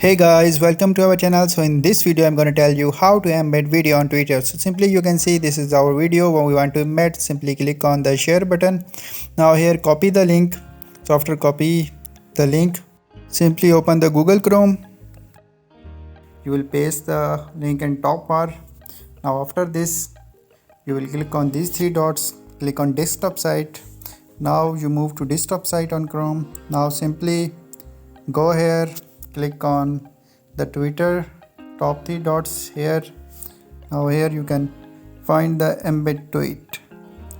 Hey guys, welcome to our channel. So in this video I'm going to tell you how to embed video on Twitter. So simply you can see this is our video where we want to embed. Simply click on the share button. Now here copy the link. So after copy the link, simply open the Google Chrome. You will paste the link in top bar. Now after this you will click on these three dots, click on desktop site. Now you move to desktop site on Chrome. Now simply go here, click on the Twitter top three dots here. Now here you can find the embed tweet.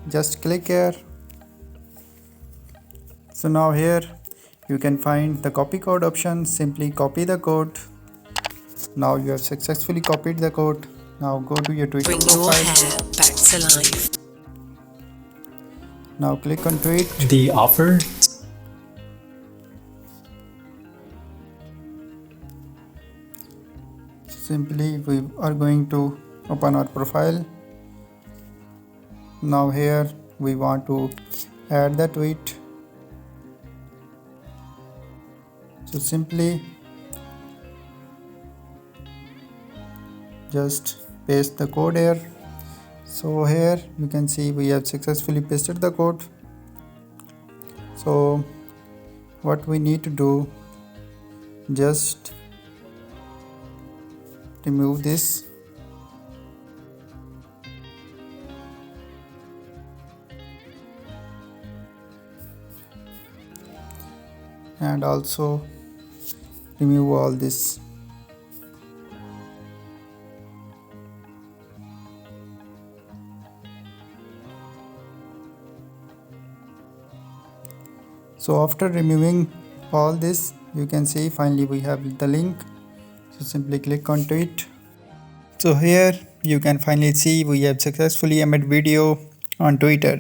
Just click here. So now here you can find the copy code option. Simply copy the code. Now you have successfully copied the code. Now go to your Twitter Bring profile. your hair back to life. Now click on tweet. The offer. Simply we are going to open our profile. Now here we want to add the tweet. So simply just paste the code here. So here you can see we have successfully pasted the code. So what we need to do, just remove this. And also remove all this. So after removing all this, you can see finally we have the link. So simply click on tweet. So here you can finally see we have successfully embedded video on Twitter.